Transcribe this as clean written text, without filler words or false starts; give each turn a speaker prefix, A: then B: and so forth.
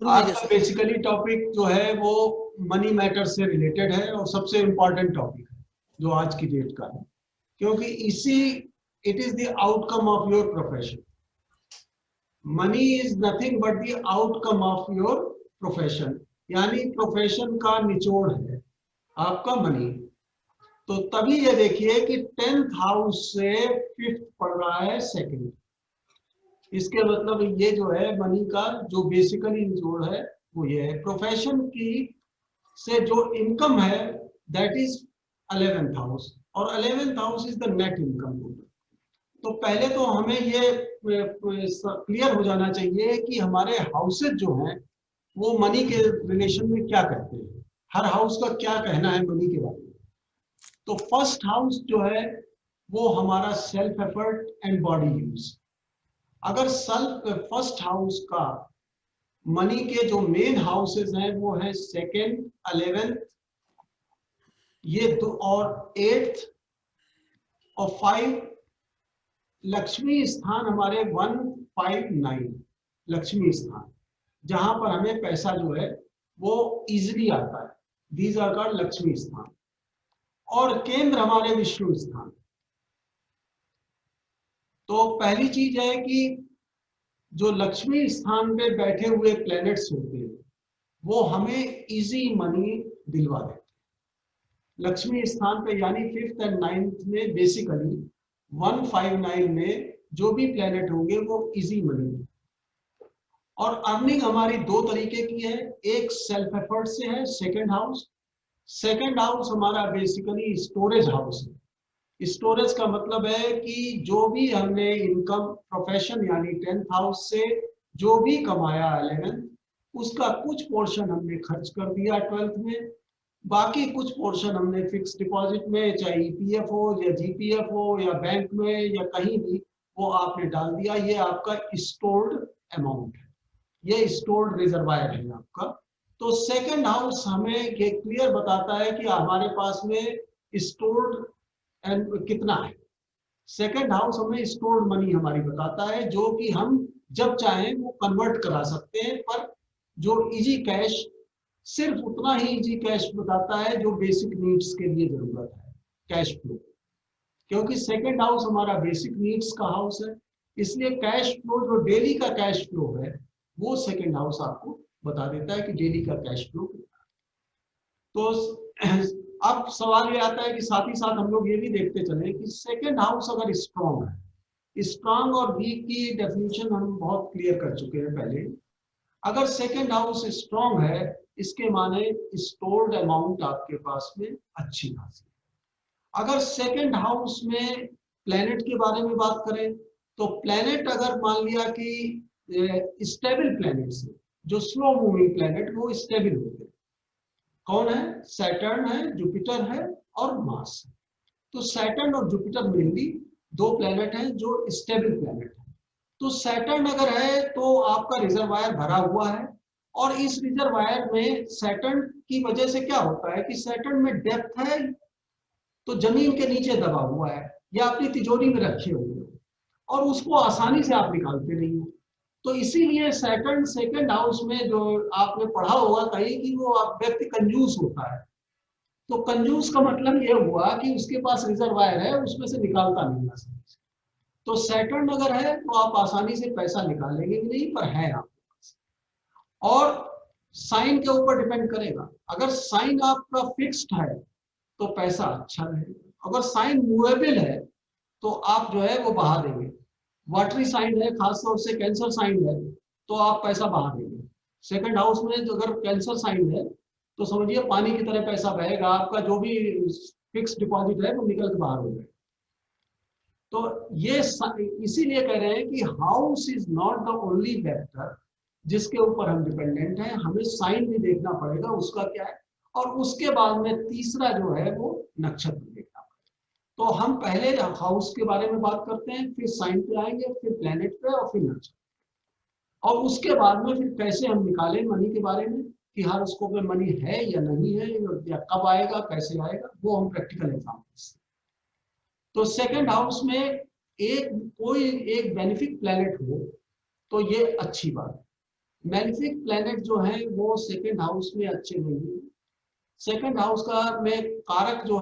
A: आज का basically topic जो है वो मनी मैटर से रिलेटेड है और सबसे इम्पोर्टेंट टॉपिक है जो आज की डेट का है, क्योंकि इसी it is the outcome of your profession. Money is nothing but the outcome of your profession, यानी प्रोफेशन का निचोड़ है आपका मनी। तो तभी ये देखिए कि 10th हाउस से 5th पड़ रहा है सेकंड। इसके मतलब ये जो है मनी का जो बेसिकली निचोड़ है वो ये है। प्रोफेशन की से जो इनकम है दैट इज 11th हाउस, और 11th house is the net income. तो पहले तो हमें ये क्लियर हो जाना चाहिए कि हमारे हाउसेज जो हैं वो मनी के रिलेशन में क्या कहते हैं, हर हाउस का क्या कहना है मनी के बारे में। तो फर्स्ट हाउस जो है वो हमारा self effort and body use. अगर फर्स्ट हाउस का मनी के जो मेन हाउसेज हैं वो है सेकेंड, 11th, ये दो और 8th और 5। लक्ष्मी स्थान हमारे 159 लक्ष्मी स्थान, जहां पर हमें पैसा जो है वो इजिली आता है, दीज आर कॉल्ड लक्ष्मी स्थान। और केंद्र हमारे विष्णु स्थान। तो पहली चीज है कि जो लक्ष्मी स्थान पे बैठे हुए प्लैनेट्स होते हैं वो हमें इजी मनी दिलवा देते हैं। लक्ष्मी स्थान पे यानी 5th एंड 9th में बेसिकली 159 में जो भी प्लैनेट होंगे वो इजी मनी। और अर्निंग हमारी दो तरीके की है, एक सेल्फ एफर्ट से है, सेकंड हाउस। सेकंड हाउस हमारा बेसिकली स्टोरेज हाउस है। स्टोरेज का मतलब है कि जो भी हमने इनकम प्रोफेशन यानी 10th हाउस से जो भी कमाया 11th, उसका कुछ पोर्शन हमने खर्च कर दिया 12th में, बाकी कुछ पोर्शन हमने फिक्स डिपॉजिट में, चाहे ईपीएफ हो या जीपीएफ हो या बैंक में या कहीं भी, वो आपने डाल दिया। ये आपका स्टोर्ड अमाउंट है, ये स्टोर्ड रिजर्वायर है आपका। तो सेकंड हाउस हमें ये क्लियर बताता है कि हमारे पास में स्टोर्ड कितना है। सेकंड हाउस हमें स्टोर्ड मनी हमारी बताता है, जो कि हम जब चाहें वो कन्वर्ट करा सकते हैं। पर जो इजी कैश, सिर्फ उतना ही इजी कैश बताता है जो बेसिक नीड्स के लिए जरूरत है, कैश फ्लो। क्योंकि सेकंड हाउस हमारा बेसिक नीड्स का हाउस है, इसलिए कैश फ्लो, जो डेली का कैश फ्लो है, वो सेकंड हाउस आपको बता देता है कि डेली का कैश फ्लो कितना है। तो अब सवाल ये आता है कि साथ ही साथ हम लोग ये भी देखते चले कि सेकंड हाउस अगर स्ट्रॉन्ग है, स्ट्रॉन्ग और वीक की डेफिनेशन हम बहुत क्लियर कर चुके हैं पहले। अगर सेकंड हाउस स्ट्रॉन्ग है, इसके माने स्टोर्ड अमाउंट आपके पास में अच्छी खासी। अगर सेकंड हाउस में प्लैनेट के बारे में बात करें तो प्लैनेट अगर मान लिया कि स्टेबल प्लैनेट से, जो स्लो मूविंग प्लैनेट वो स्टेबल होते हैं, कौन है? सैटर्न है, जुपिटर है और मार्स है। तो सैटर्न और जुपिटर मेनली दो प्लैनेट हैं जो स्टेबल प्लैनेट है। तो सैटर्न अगर है तो आपका रिजर्वायर भरा हुआ है, और इस रिजर्वायर में सैटर्न की वजह से क्या होता है कि सैटर्न में डेप्थ है, तो जमीन के नीचे दबा हुआ है या अपनी तिजोरी में रखे हुए हो, और उसको आसानी से आप निकालते नहीं हो। तो इसीलिए सैटर्न सेकंड हाउस में, जो आपने पढ़ा होगा कहीं कि वो व्यक्ति कंजूस होता है। तो कंजूस का मतलब ये हुआ कि उसके पास रिजर्वायर है, उसमें से निकालता नहीं आसानी से। तो सैटर्न अगर है तो आप आसानी से पैसा निकालेंगे नहीं, पर है आपके पास। और साइन के ऊपर डिपेंड करेगा। अगर साइन आपका फिक्स्ड है तो पैसा अच्छा रहेगा, अगर साइन मूवेबल है तो आप जो है वो बहा देंगे। वाटरी साइन है, खासतौर से कैंसर साइन है, तो आप पैसा बहा देंगे। सेकंड हाउस में जो अगर कैंसर साइन है तो समझिए पानी की तरह पैसा बहेगा, आपका जो भी फिक्स डिपॉजिट है वो निकल के बाहर हो जाएगा। तो ये इसीलिए कह रहे हैं कि house is not the only factor जिसके ऊपर हम डिपेंडेंट हैं, हमें साइन भी देखना पड़ेगा उसका क्या है, और उसके बाद में तीसरा जो है वो नक्षत्र देखना पड़ेगा। तो हम पहले हाउस के बारे में बात करते हैं, फिर साइन पे आएंगे, फिर प्लेनेट पे, और फिर नक्षत्र, और उसके बाद में फिर कैसे हम निकालें मनी के बारे में कि हर उसको में मनी है या नहीं है, या कब आएगा, कैसे आएगा, वो हम प्रैक्टिकल एग्जाम्पल्स। तो सेकंड हाउस में कोई एक बेनिफिक प्लैनेट हो तो ये अच्छी बात है। मैलेफिक प्लैनेट जो है वो सेकंड हाउस में अच्छे नहीं है। सेकंड हाउस का में कारक जो